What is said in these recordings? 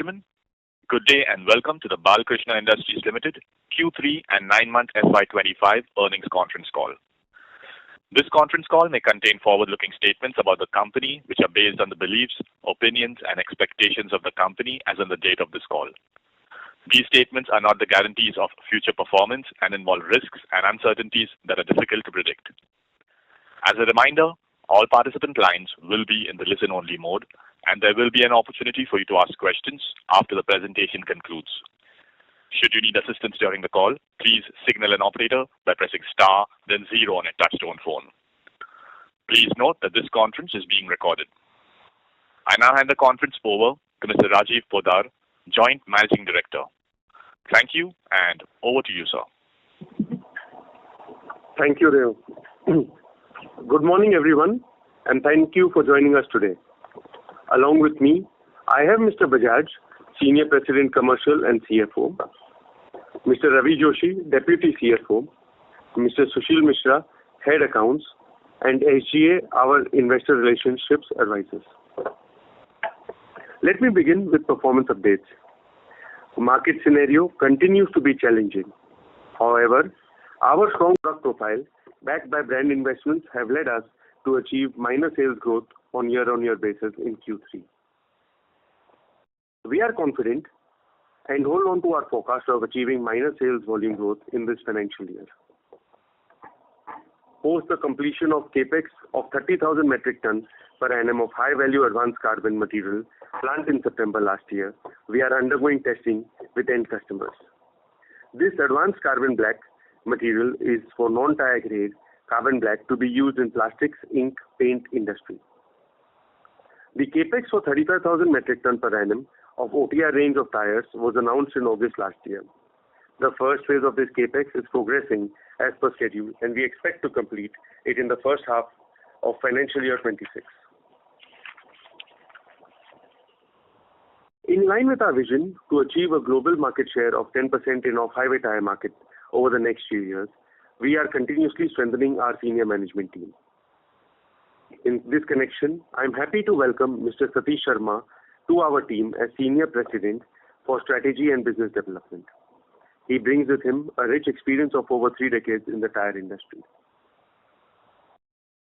gentlemen, good day and welcome to the Balkrishna Industries Limited Q3 and 9-month FY25 earnings conference call. This conference call may contain forward-looking statements about the company which are based on the beliefs, opinions and expectations of the company as on the date of this call. These statements are not the guarantees of future performance and involve risks and uncertainties that are difficult to predict. As a reminder, all participant lines will be in the listen-only mode, and there will be an opportunity for you to ask questions after the presentation concludes. Should you need assistance during the call, please signal an operator by pressing star, then 0 on a touch-tone phone. Please note that this conference is being recorded. I now hand the conference over to Mr. Rajiv Poddar, Joint Managing Director. Thank you, and over to you, sir. Thank you, Reo. Good morning, everyone, and thank you for joining us today. Along with me, I have Mr. Bajaj, Senior President Commercial and CFO, Mr. Ravi Joshi, Deputy CFO, Mr. Sushil Mishra, Head Accounts, and SGA, our Investor Relationships Advisors. Let me begin with performance updates. Market scenario continues to be challenging. However, our strong product profile, backed by brand investments, have led us to achieve minor sales growth on year-on-year basis in Q3. We are confident and hold on to our forecast of achieving minor sales volume growth in this financial year. Post the completion of CAPEX of 30,000 metric tons per annum of high-value advanced carbon material plant in September last year, we are undergoing testing with end customers. This advanced carbon black material is for non-tire grade carbon black to be used in plastics, ink, paint industry. The CAPEX for 35,000 metric ton per annum of OTR range of tires was announced in August last year. The first phase of this CAPEX is progressing as per schedule, and we expect to complete it in the first half of financial year 26. In line with our vision to achieve a global market share of 10% in off-highway tire market over the next few years, we are continuously strengthening our senior management team. In this connection, I am happy to welcome Mr. Satish Sharma to our team as Senior President for Strategy and Business Development. He brings with him a rich experience of over 3 decades in the tire industry.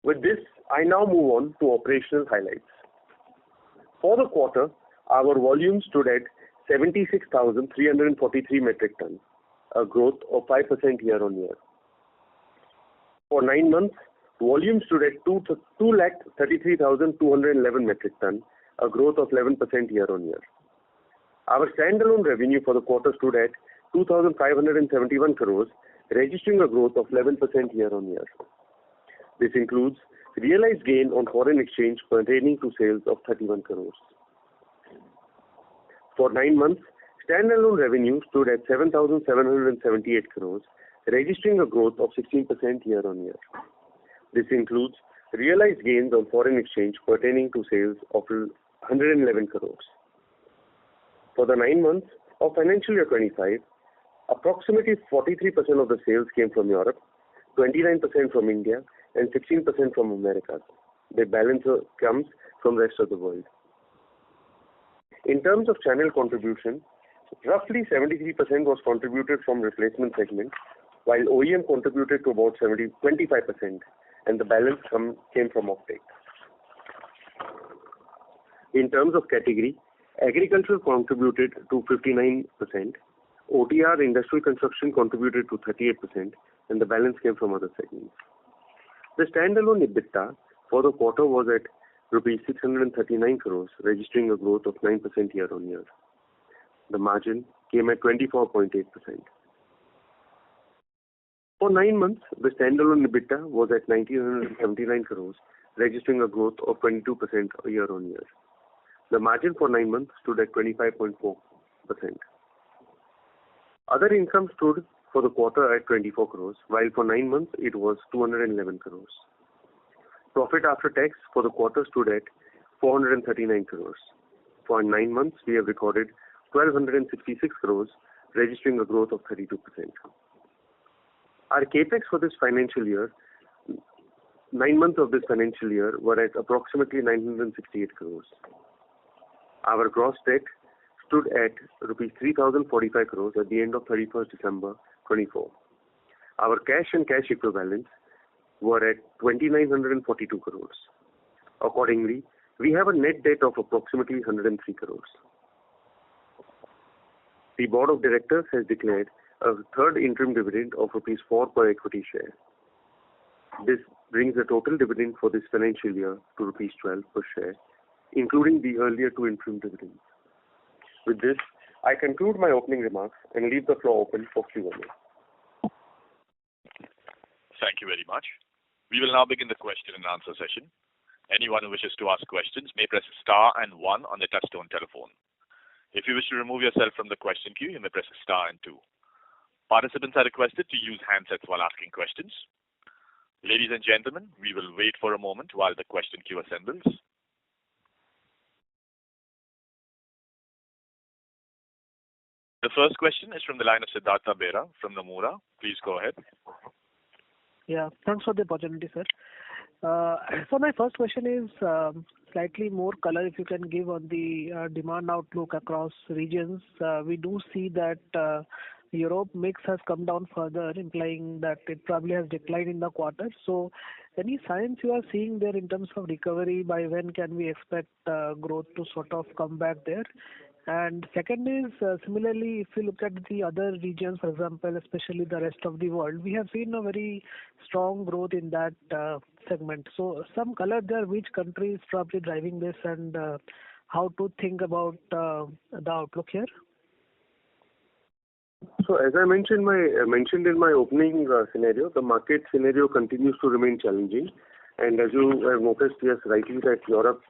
With this, I now move on to operational highlights. For the quarter, our volume stood at 76,343 metric tons, a growth of 5% year-on-year. For 9 months, volume stood at 233,211 metric tons, a growth of 11% year-on-year. Our standalone revenue for the quarter stood at 2,571 crores, registering a growth of 11% year-on-year. This includes realized gain on foreign exchange pertaining to sales of 31 crores. For 9 months, standalone revenue stood at 7,778 crores, registering a growth of 16% year-on-year. This includes realized gains on foreign exchange pertaining to sales of 111 crores. For the 9 months of financial year 25, approximately 43% of the sales came from Europe, 29% from India, and 16% from Americas. The balance comes from the rest of the world. In terms of channel contribution, roughly 73% was contributed from replacement segment, while OEM contributed to about 25%, and the balance came from offtake. In terms of category, agricultural contributed to 59%, OTR industrial construction contributed to 38%, and the balance came from other segments. The standalone EBITDA for the quarter was at rupees 639 crores, registering a growth of 9% year-on-year. The margin came at 24.8%. For 9 months, the standalone EBITDA was at 1,979 crores, registering a growth of 22% year-on-year. The margin for 9 months stood at 25.4%. Other income stood for the quarter at 24 crores, while for 9 months it was 211 crores. Profit after tax for the quarter stood at 439 crores. For 9 months, we have recorded 1,266 crores, registering a growth of 32%. Our CAPEX for this financial year, 9 months of this financial year, were at approximately 968 crores. Our gross debt stood at rupees 3,045 crores at the end of 31st December 24. Our cash and cash equivalents were at 2,942 crores. Accordingly, we have a net debt of approximately 103 crores. The Board of Directors has declared a third interim dividend of rupees 4 per equity share. This brings the total dividend for this financial year to rupees 12 per share, including the earlier two interim dividends. With this, I conclude my opening remarks and leave the floor open for Q&A. Thank you very much. We will now begin the question and answer session. Anyone who wishes to ask questions may press star and 1 on the touchtone telephone. If you wish to remove yourself from the question queue, you may press star and 2. Participants are requested to use handsets while asking questions. Ladies and gentlemen, we will wait for a moment while the question queue assembles. The first question is from the line of Siddhartha Bera from Nomura. Please go ahead. Yeah, thanks for the opportunity, sir. So my first question is slightly more color if you can give on the demand outlook across regions. We do see that Europe mix has come down further, implying that it probably has declined in the quarter. So any signs you are seeing there in terms of recovery? By when can we expect growth to sort of come back there? And second is, similarly, if you look at the other regions, for example, especially the rest of the world, we have seen a very strong growth in that segment. So some color there, which country is probably driving this, and how to think about the outlook here? So as I mentioned in my opening scenario, the market scenario continues to remain challenging. And as you have noticed, yes, rightly, that Europe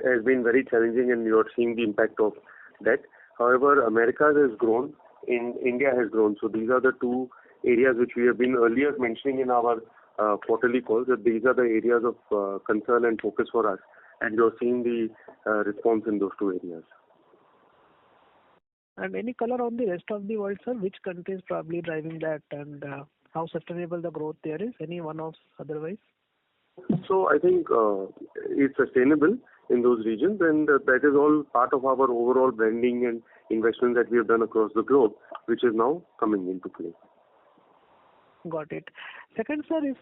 has been very challenging, and you are seeing the impact of that. However, America has grown, India has grown. So these are the two areas which we have been earlier mentioning in our quarterly calls, that these are the areas of concern and focus for us. And you're seeing the response in those two areas. And any color on the rest of the world, sir? Which country is probably driving that, and how sustainable the growth there is? Any one-offs otherwise? So I think it's sustainable in those regions, and that is all part of our overall branding and investment that we have done across the globe, which is now coming into play. Got it. Second, sir, is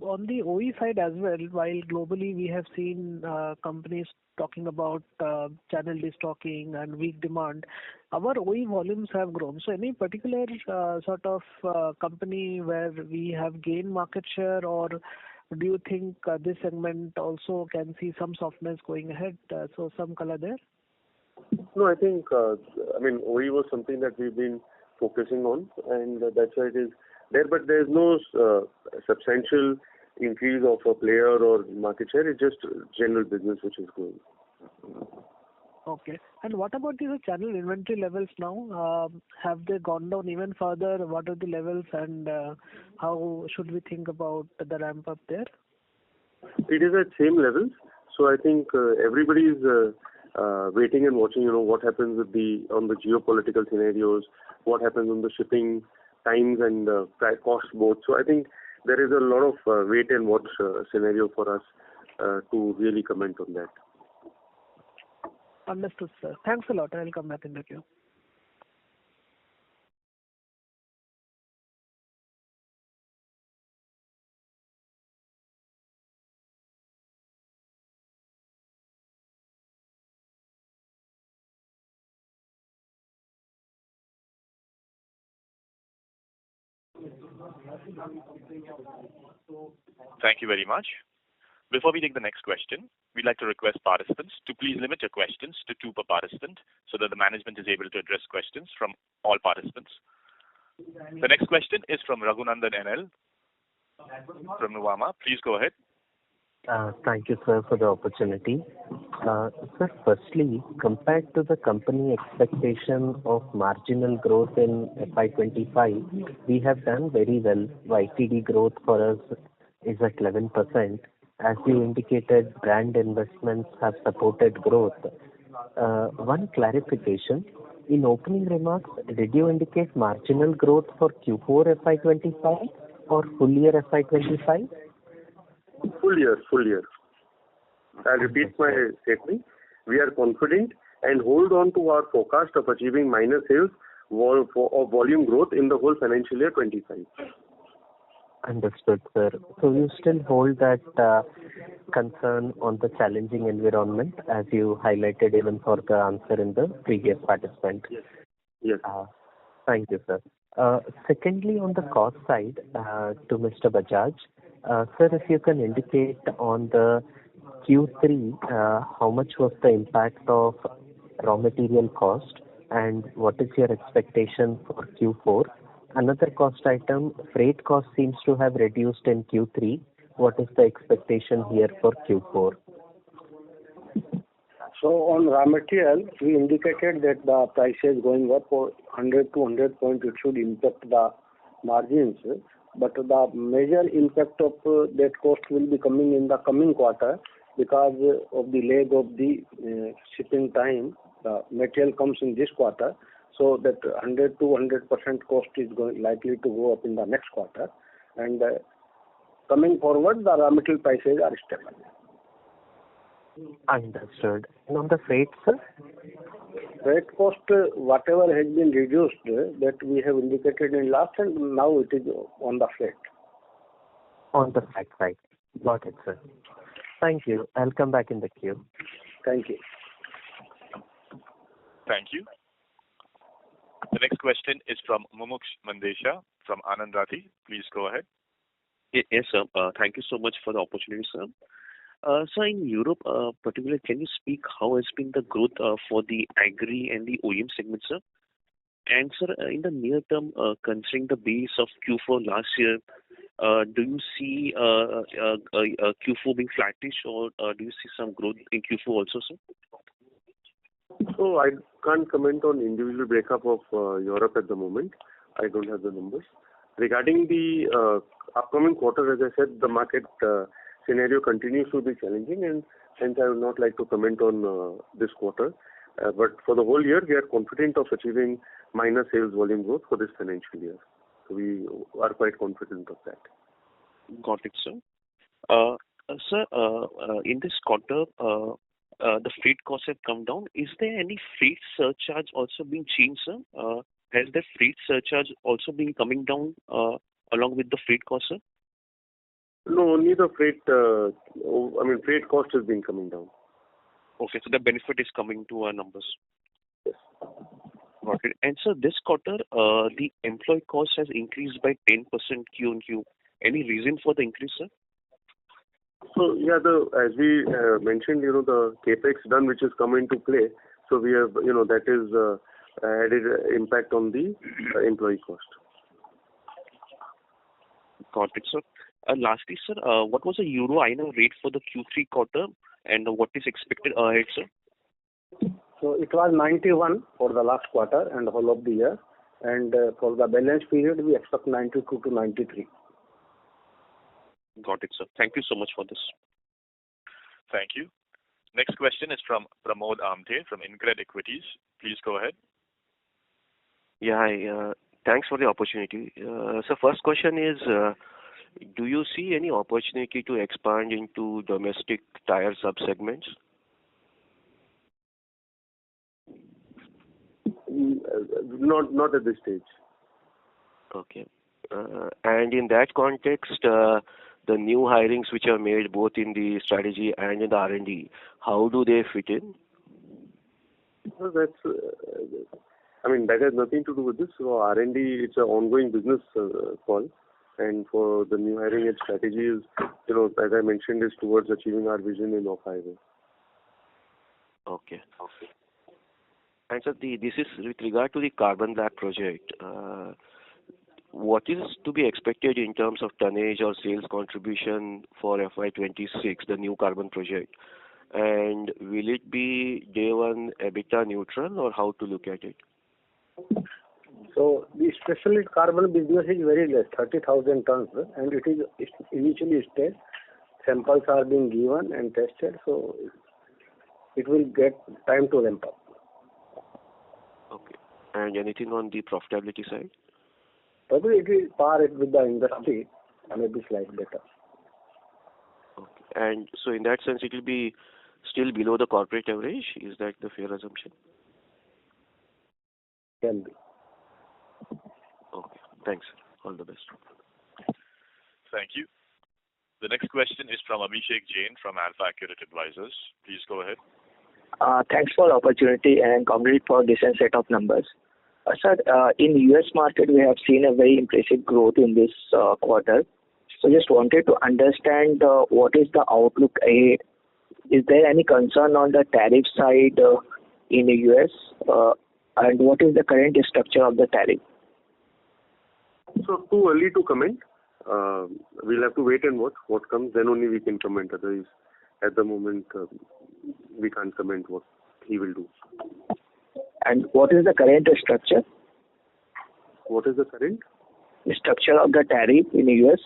on the OE side as well. While globally we have seen companies talking about channel destocking and weak demand, our OE volumes have grown. So any particular sort of company where we have gained market share, or do you think this segment also can see some softness going ahead? So some color there? No, I think, OE was something that we've been focusing on, and that's why it is there. But there's no substantial increase of a player or market share. It's just general business which is growing. Okay. And what about the channel inventory levels now? Have they gone down even further? What are the levels, and how should we think about the ramp up there? It is at same levels. So I think everybody is waiting and watching, what happens with on the geopolitical scenarios, what happens on the shipping times and cost both. So I think there is a lot of wait and watch scenario for us to really comment on that. Understood, sir. Thanks a lot. I'll come back in the queue. Thank you very much. Before we take the next question, we'd like to request participants to please limit your questions to 2 per participant, so that the management is able to address questions from all participants. The next question is from Raghunandan NL from Nuvama. Please go ahead. Thank you, sir, for the opportunity. Sir, firstly, compared to the company expectation of marginal growth in FY25, we have done very well. YTD growth for us is at 11%. As you indicated, brand investments have supported growth. One clarification. In opening remarks, did you indicate marginal growth for Q4 FY25 or full year FY25? Full year. I'll repeat my statement. We are confident and hold on to our forecast of achieving minor sales of volume growth in the whole financial year 25. Understood, sir. So you still hold that concern on the challenging environment, as you highlighted even for the answer in the previous participant. Yes. Thank you, sir. Secondly, on the cost side, to Mr. Bajaj, sir, if you can indicate on the Q3, how much was the impact of raw material cost, and what is your expectation for Q4? Another cost item, freight cost seems to have reduced in Q3. What is the expectation here for Q4? So on raw material, we indicated that the prices going up for 100 to 100 points, it should impact the margins. But the major impact of that cost will be coming in the coming quarter because of the lag of the shipping time. The material comes in this quarter, so that 100 to 100% cost is likely to go up in the next quarter. And coming forward, the raw material prices are stable. Understood. And on the freight, sir? Freight cost, whatever has been reduced, that we have indicated in last, and now it is on the freight. On the freight side. Got it, sir. Thank you. I'll come back in the queue. Thank you. Thank you. The next question is from Mumuksh Mandesha from Anand Rathi. Please go ahead. Yes, sir. Thank you so much for the opportunity, sir. So in Europe, particularly, can you speak how has been the growth for the agri and the OEM segment, sir? And sir, in the near term, considering the base of Q4 last year, do you see Q4 being flattish, or do you see some growth in Q4 also, sir? So I can't comment on individual breakup of Europe at the moment. I don't have the numbers. Regarding the upcoming quarter, as I said, the market scenario continues to be challenging, and hence I would not like to comment on this quarter. But for the whole year, we are confident of achieving minor sales volume growth for this financial year. So we are quite confident of that. Got it, sir. Sir, in this quarter, the freight costs have come down. Is there any freight surcharge also being changed, sir? Has the freight surcharge also been coming down along with the freight cost, sir? No, only the freight. Freight cost has been coming down. Okay, so the benefit is coming to our numbers. Yes. Got it. And sir, this quarter, the employee cost has increased by 10% Q on Q. Any reason for the increase, sir? So yeah, as we mentioned, the capex done which has come into play. So we have, that is added impact on the employee cost. Got it, sir. Lastly, sir, what was the Euro INR rate for the Q3 quarter, and what is expected ahead, sir? So it was 91 for the last quarter and whole of the year, and for the balance period, we expect 92 to 93. Got it, sir. Thank you so much for this. Thank you. Next question is from Pramod Amte from InCred Equities. Please go ahead. Yeah, hi. Thanks for the opportunity. So first question is, do you see any opportunity to expand into domestic tire sub-segments? Not at this stage. Okay. And in that context, the new hirings which are made both in the strategy and in the R&D, how do they fit in? Well, that has nothing to do with this. So R&D, it's an ongoing business call. And for the new hiring and strategies, as I mentioned, is towards achieving our vision in off-highway. Okay. And so this is with regard to the carbon black project. What is to be expected in terms of tonnage or sales contribution for FY26, the new carbon project? And will it be day one EBITDA neutral, or how to look at it? So the specialty carbon business is very less, 30,000 tons, and it is initially stage. Samples are being given and tested, so it will get time to ramp up. Okay. And anything on the profitability side? Probably it will par it with the industry, and maybe slightly better. Okay. And so in that sense, it will be still below the corporate average. Is that the fair assumption? Can be. Okay. Thanks. All the best. Thank you. The next question is from Abhishek Jain from Alpha Accurate Advisors. Please go ahead. Thanks for the opportunity and congrats for decent set of numbers. Sir, in US market, we have seen a very impressive growth in this quarter. So just wanted to understand what is the outlook ahead. Is there any concern on the tariff side in the US? And what is the current structure of the tariff? So too early to comment. We'll have to wait and watch what comes. Then only we can comment. Otherwise, at the moment, we can't comment what he will do. And what is the current structure? What is the current? The structure of the tariff in the US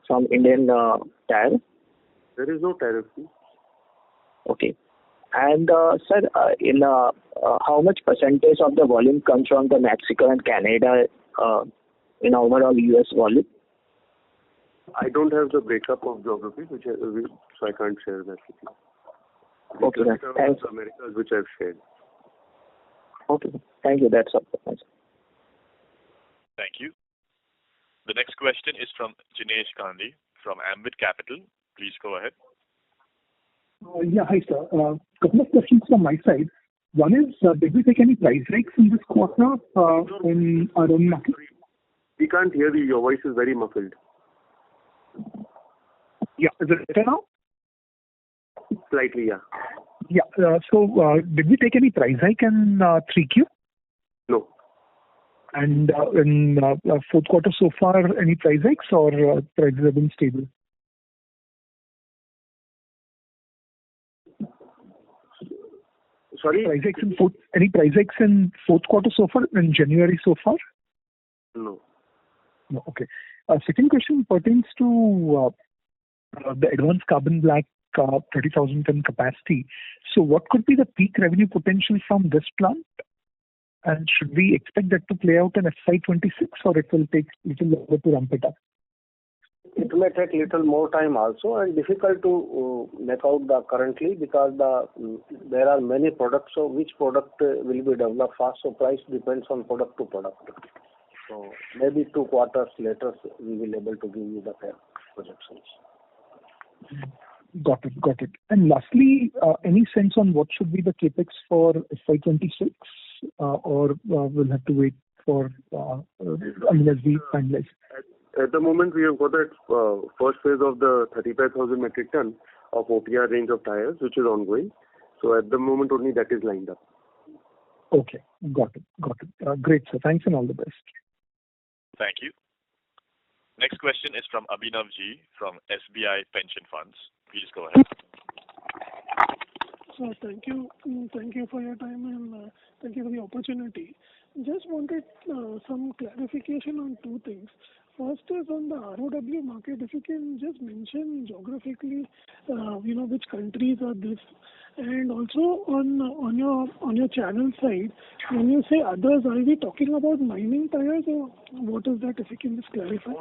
from Indian tire? There is no tariff. Okay. And sir, in how much percentage of the volume comes from the Mexico and Canada in overall US volume? I don't have the breakup of geography, so I can't share that with you. Okay, thanks. Americas, which I've shared. Okay, thank you. That's all. Thank you. The next question is from Jinesh Gandhi from Ambit Capital. Please go ahead. Yeah, hi sir. Couple of questions from my side. One is, did we take any price hikes in this quarter in our own market? We can't hear you. Your voice is very muffled. Yeah, is it better now? Slightly, yeah. Yeah. So, did we take any price hike in 3Q? No. And in fourth quarter so far, any price hikes or prices have been stable? Sorry? Any price hikes in fourth quarter so far, in January so far? No. No, okay. Second question pertains to the advanced carbon black 30,000 ton capacity. So what could be the peak revenue potential from this plant? And should we expect that to play out in FY26 or it will take a little longer to ramp it up? It may take little more time also and difficult to make out the currently because there are many products. So which product will be developed fast? So price depends on product to product. So maybe 2 quarters later we will able to give you the fair projections. Got it. And lastly, any sense on what should be the capex for FY26 or we'll have to wait for as we finalize? At the moment, we have got that first phase of the 35,000 metric ton of OPR range of tires, which is ongoing. So at the moment, only that is lined up. Okay, got it. Great, sir. Thanks and all the best. Thank you. Next question is from Abhinav G from SBI Pension Funds. Please go ahead. So thank you for your time and thank you for the opportunity. Just wanted some clarification on 2 things. First is on the ROW market. If you can just mention geographically, which countries are this, and also on your channel side, when you say others, are we talking about mining tires or what is that? If you can just clarify.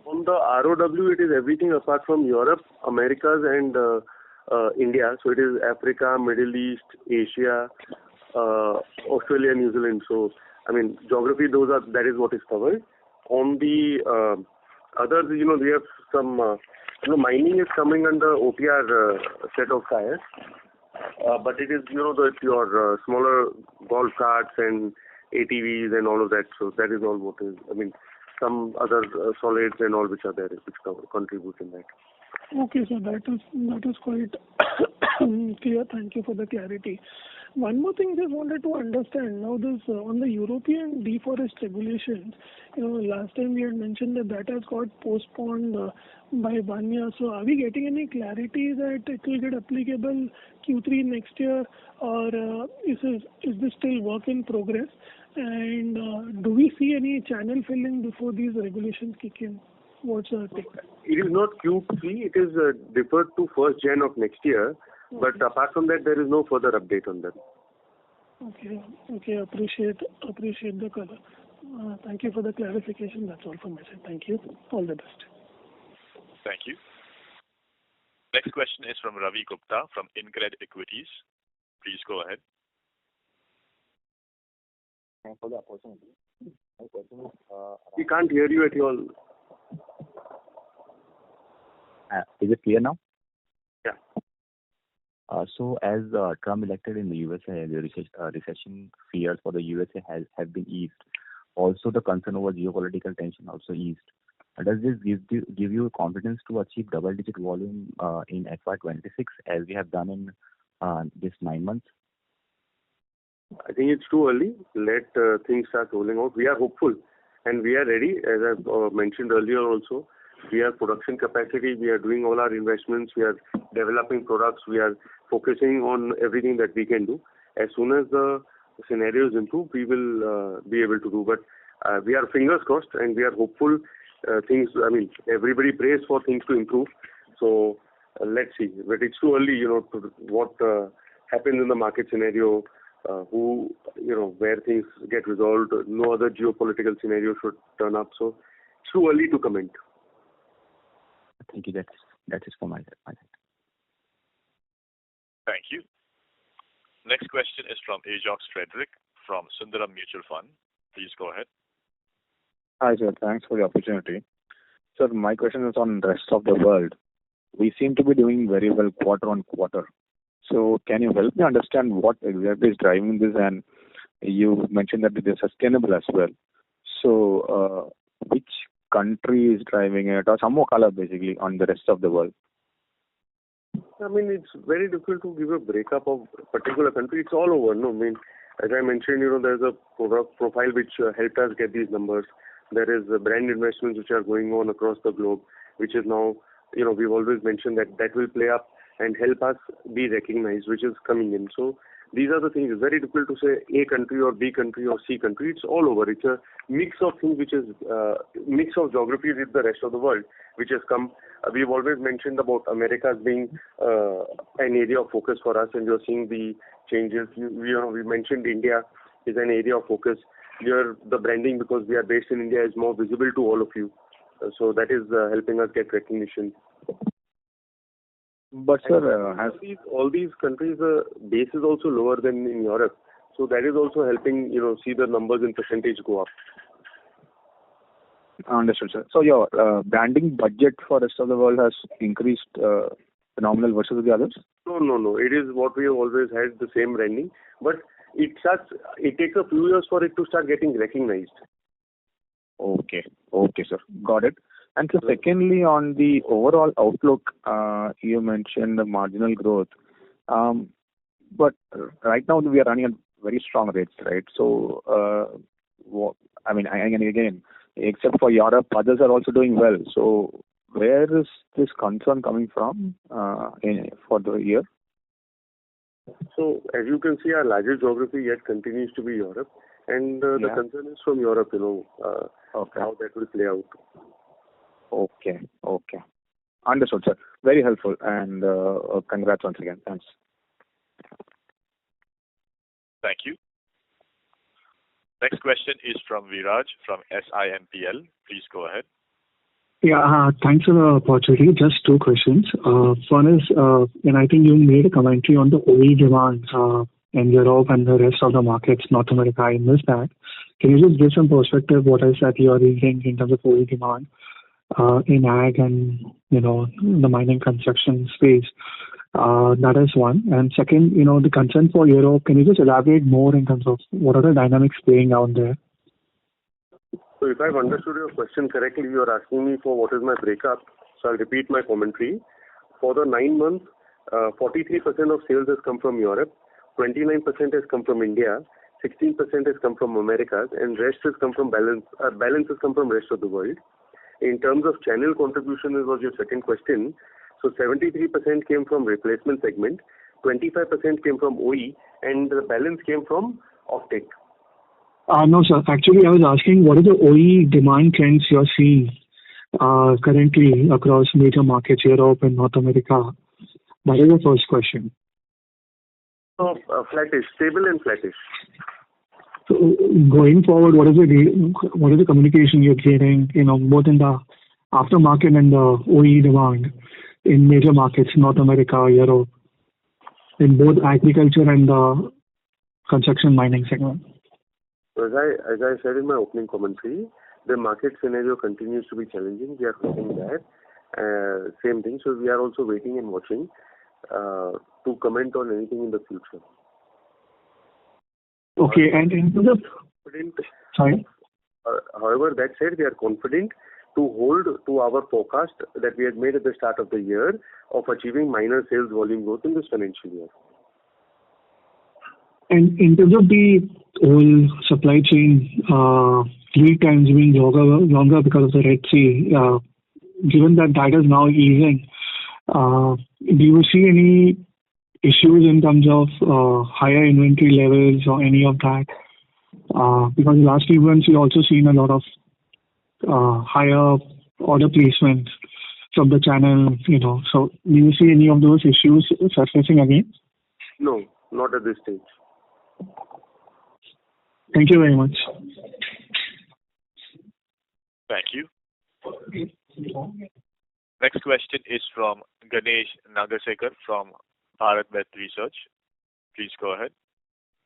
On the ROW, it is everything apart from Europe, Americas, and India. So it is Africa, Middle East, Asia, Australia, New Zealand. So geography. That is what is covered. On the others, we have some, mining is coming under OPR set of tires. But it is, your smaller golf carts and ATVs and all of that. So that is all what is, some other solids and all which are there, which contribute in that. Okay, so that is quite clear. Thank you for the clarity. One more thing, just wanted to understand now this on the European deforest regulations. Last time we had mentioned that has got postponed by 1 year. So are we getting any clarity that it will get applicable Q3 next year, or is this still work in progress? And do we see any channel filling before these regulations kick in? What's your take? It is not Q3. It is deferred to 1st Jan of next year. But apart from that, there is no further update on that. Okay. Appreciate the color. Thank you for the clarification. That's all from my side. Thank you. All the best. Thank you. Next question is from Ravi Gupta from InCred Equities. Please go ahead. Thanks for the opportunity. My question is, We can't hear you at all. is it clear now? Yeah. So as Trump elected in the USA, the recession fears for the USA have been eased. Also, the concern over geopolitical tension also eased. Does this give you confidence to achieve double-digit volume in FY26 as we have done in this 9 months? I think it's too early. Let things start rolling out. We are hopeful and we are ready. As I've mentioned earlier also, we have production capacity. We are doing all our investments. We are developing products. We are focusing on everything that we can do. As soon as the scenarios improve, we will be able to do. But we are fingers crossed and we are hopeful. Everybody prays for things to improve. So let's see. But it's too early, to what happens in the market scenario, where things get resolved. No other geopolitical scenario should turn up. So it's too early to comment. Thank you. That is for my side. Thank you. Next question is from Ajox Frederick from Sundaram Mutual Fund. Please go ahead. Hi, sir. Thanks for the opportunity. Sir, my question is on the rest of the world. We seem to be doing very well quarter on quarter. So can you help me understand what exactly is driving this? And you mentioned that it is sustainable as well. So which country is driving it, or some more color basically on the rest of the world? It's very difficult to give a breakup of a particular country. It's all over. As I mentioned, there's a product profile which helped us get these numbers. There is brand investments which are going on across the globe, which is now, we've always mentioned that will play up and help us be recognized, which is coming in. So these are the things. It's very difficult to say A country or B country or C country. It's all over. It's a mix of things, which is mix of geographies with the rest of the world, which has come. We've always mentioned about America being an area of focus for us, and you're seeing the changes. We mentioned India is an area of focus. Here, the branding, because we are based in India, is more visible to all of you. So that is helping us get recognition. But sir, all these countries, the base is also lower than in Europe. So that is also helping, see the numbers in percentage go up. Understood, sir. So your branding budget for the rest of the world has increased phenomenal versus the others? No. It is what we have always had, the same branding. But it takes a few years for it to start getting recognized. Okay, sir. Got it. And so secondly, on the overall outlook, you mentioned the marginal growth. But right now we are running at very strong rates, right? So, again, except for Europe, others are also doing well. So where is this concern coming from for the year? So as you can see, our largest geography yet continues to be Europe. And the concern is from Europe, how that will play out. Okay. Understood, sir. Very helpful, and congrats once again. Thanks. Thank you. Next question is from Viraj from SIMPL. Please go ahead. Yeah, thanks for the opportunity. Just two questions. One is, and I think you made a commentary on the OE demand in Europe and the rest of the markets, North America. I missed that. Can you just give some perspective? What is that you are reading in terms of OE demand in ag and the mining construction space? That is one. And second, the concern for Europe. Can you just elaborate more in terms of what are the dynamics playing out there? So if I've understood your question correctly, you are asking me for what is my breakup. So I'll repeat my commentary. For the 9 months, 43% of sales has come from Europe, 29% has come from India, 16% has come from Americas, and rest has come from balance has come from rest of the world. In terms of channel contribution, this was your second question. So 73% came from replacement segment, 25% came from OE, and the balance came from offtake. No, sir. Actually, I was asking what are the OE demand trends you're seeing currently across major markets, Europe and North America? That is the first question. So flattish, stable and flattish. So going forward, what is the communication you're getting, both in the aftermarket and the OE demand? in major markets, North America, Europe, in both agriculture and the construction mining segment? As I said in my opening commentary, the market scenario continues to be challenging. We are facing that. Same thing. So we are also waiting and watching to comment on anything in the future. Okay, and in terms of... Sorry? However, that said, we are confident to hold to our forecast that we had made at the start of the year of achieving minor sales volume growth in this financial year. And in terms of the whole supply chain lead times being longer because of the Red Sea, given that that is now easing, do you see any issues in terms of higher inventory levels or any of that? Because last few months we also seen a lot of higher order placements from the channel, So do you see any of those issues surfacing again? No, not at this stage. Thank you very much. Thank you. Next question is from Ganesh Nagarsekar from Bharat Research. Please go ahead.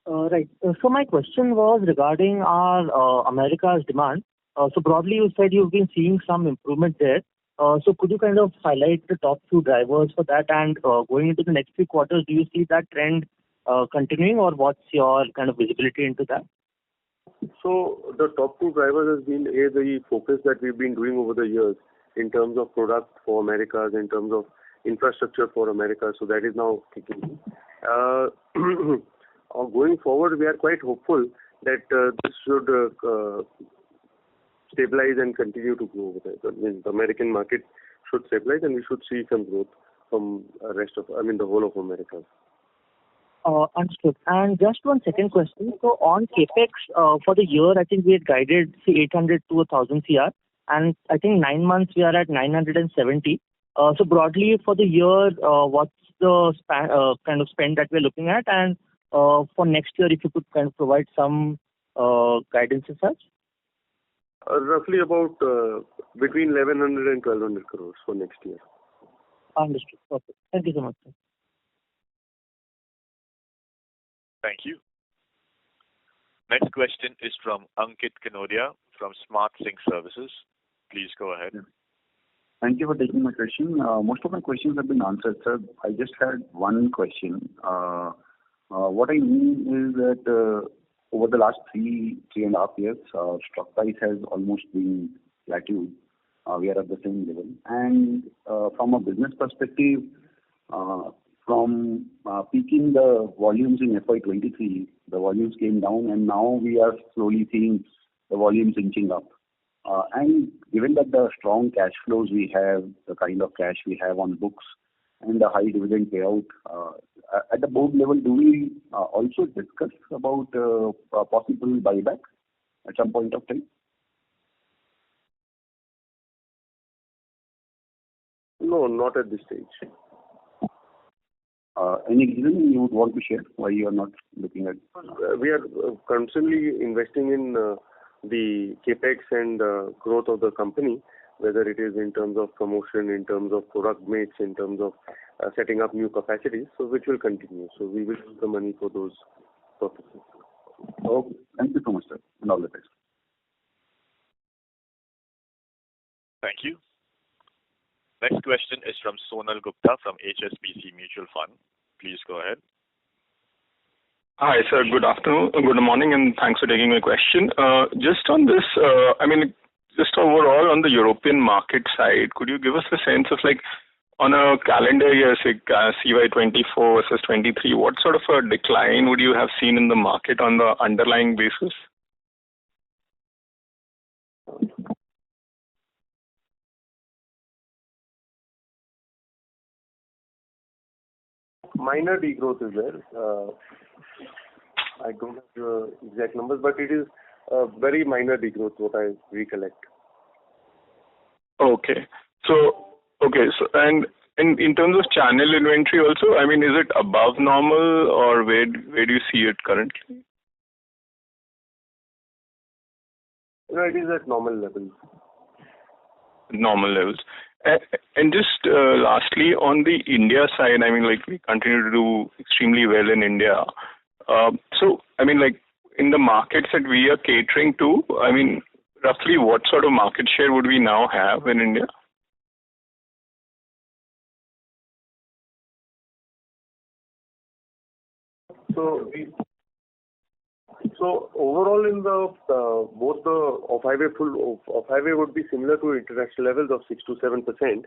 Right. So my question was regarding our America's demand. So broadly, you said you've been seeing some improvement there. So could you kind of highlight the top few drivers for that? And going into the next few quarters, do you see that trend continuing, or what's your kind of visibility into that? So the top two drivers has been the focus that we've been doing over the years in terms of product for Americas, in terms of infrastructure for America. So that is now kicking in. Going forward, we are quite hopeful that this should stabilize and continue to grow. The American market should stabilize, and we should see some growth from the whole of America. Understood. And just one second question. So on capex for the year, I think we had guided 800 to 1,000 CR, and I think 9 months we are at 970. So broadly for the year, what's the kind of spend that we're looking at? And for next year, if you could kind of provide some guidance as such? Roughly about between 1,100 and 1,200 crores for next year. Understood. Okay. Thank you so much, sir. Thank you. Next question is from Ankit Kanodia from Smart Sync Services. Please go ahead. Thank you for taking my question. Most of my questions have been answered, sir. I just had one question. What I mean is that over the last 3.5 years, stock price has almost been plateaued. We are at the same level. And from a business perspective, from peaking the volumes in FY23, the volumes came down, and now we are slowly seeing the volumes inching up. And given that the strong cash flows we have, the kind of cash we have on books, and the high dividend payout, at the board level, do we also discuss about a possible buyback at some point of time? No, not at this stage. Any reason you would want to share why you are not looking at? We are constantly investing in the capex and growth of the company, whether it is in terms of promotion, in terms of product mix, in terms of setting up new capacities, so which will continue. So we will use the money for those purposes. Okay. Thank you so much, sir, and all the best. Thank you. Next question is from Sonal Gupta from HSBC Mutual Fund. Please go ahead. Hi, sir. Good afternoon, good morning, and thanks for taking my question. Just on this, just overall on the European market side, could you give us a sense of on a calendar year, say CY24 versus 23, what sort of a decline would you have seen in the market on the underlying basis? Minor degrowth is there. I don't have the exact numbers, but it is a very minor degrowth, what I recollect. Okay. And in terms of channel inventory also, is it above normal, or where do you see it currently? No, it is at normal levels. Normal levels. And just lastly, on the India side, I mean, like we continue to do extremely well in India. So, I mean, like in the markets that we are catering to, I mean, roughly what sort of market share would we now have in India? So overall in the both the off-highway would be similar to international levels of 6 to 7%.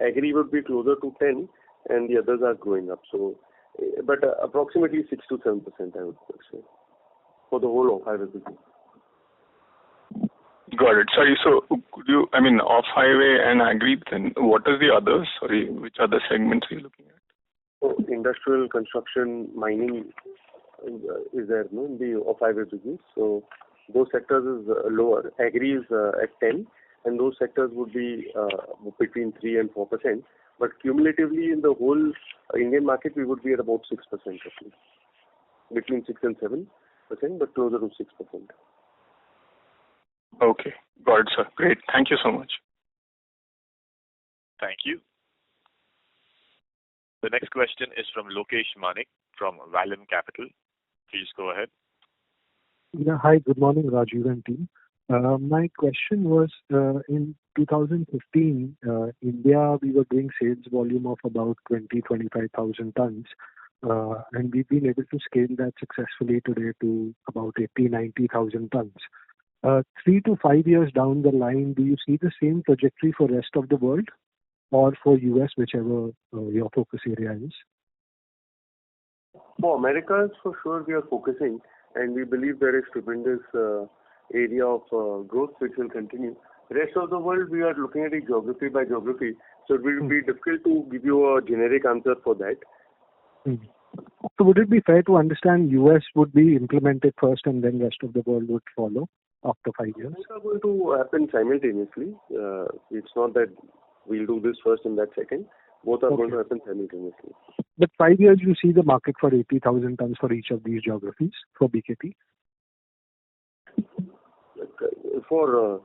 Agri would be closer to 10, and the others are growing up. So, but approximately 6 to 7%, I would say, for the whole off-highway business. Got it. Sorry, so could you, I mean, off-highway and agri, then what are the others? Sorry, which other segments are you looking at? So industrial, construction, mining is there, no, in the off-highway business. So those sectors is lower. Agri is at 10, and those sectors would be between 3 and 4%. But cumulatively in the whole Indian market, we would be at about 6% roughly. Between 6 and 7%, but closer to 6%. Okay. Got it, sir. Great. Thank you so much. Thank you. The next question is from Lokesh Manik from Vallum Capital. Please go ahead. Yeah. Hi, good morning, Rajiv and team. My question was, in 2015, India, we were doing sales volume of about 25,000 tons, and we've been able to scale that successfully today to about 90,000 tons. 3 to 5 years down the line, do you see the same trajectory for rest of the world or for US, whichever your focus area is? For Americas, for sure, we are focusing, and we believe there is tremendous area of growth which will continue. Rest of the world, we are looking at it geography by geography, so it will be difficult to give you a generic answer for that. So would it be fair to understand US would be implemented first and then rest of the world would follow after 5 years? Both are going to happen simultaneously. It's not that we'll do this first and that second. Both are going to happen simultaneously. But 5 years, you see the market for 80,000 tons for each of these geographies for BKT? For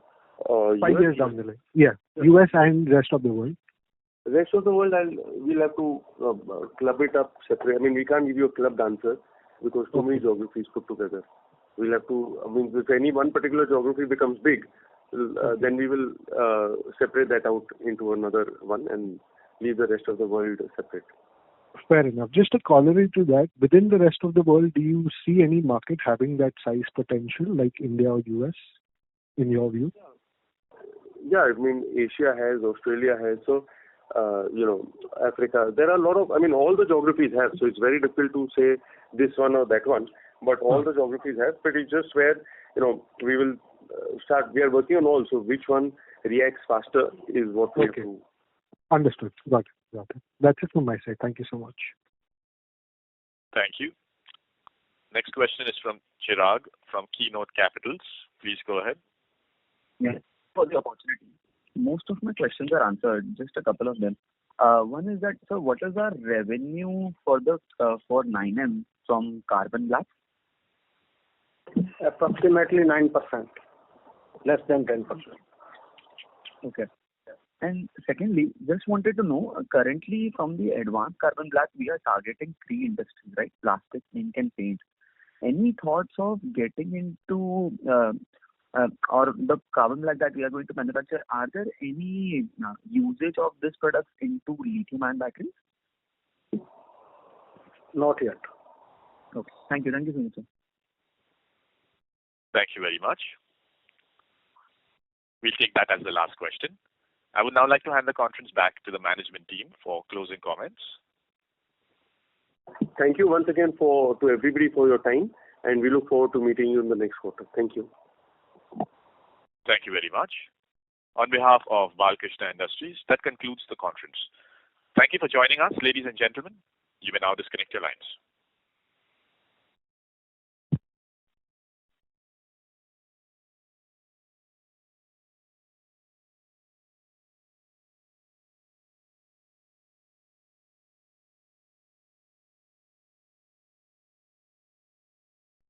5 years down the line. Yeah. US and rest of the world. Rest of the world, we'll have to club it up separate. I mean, we can't give you a clubbed answer because too many geographies put together. We'll have to, I mean, if any one particular geography becomes big, then we will separate that out into another one and leave the rest of the world separate. Fair enough. Just a corollary to that, within the rest of the world, do you see any market having that size potential like India or US in your view? Yeah, I mean, Asia has, Australia has, so, Africa. There are a lot of, I mean, all the geographies have, so it's very difficult to say this one or that one, but all the geographies have, but it's just where, we will we are working on all, so which one reacts faster is what we have to. Understood. Got it. That's it from my side. Thank you so much. Thank you. Next question is from Chirag from Keynote Capitals. Please go ahead. Yeah, for the opportunity. Most of my questions are answered, just a couple of them. One is that, sir, what is our revenue for 9M from carbon black? Approximately 9%, less than 10%. Okay. And secondly, just wanted to know, currently from the advanced carbon black, we are targeting 3 industries, right? Plastic, ink and paint. Any thoughts of getting into, or the carbon black that we are going to manufacture, are there any usage of this product into lithium-ion batteries? Not yet. Okay. Thank you so much, sir. Thank you very much. We'll take that as the last question. I would now like to hand the conference back to the management team for closing comments. Thank you once again to everybody for your time, and we look forward to meeting you in the next quarter. Thank you. Thank you very much. On behalf of Balkrishna Industries, that concludes the conference. Thank you for joining us, ladies and gentlemen. You may now disconnect your lines.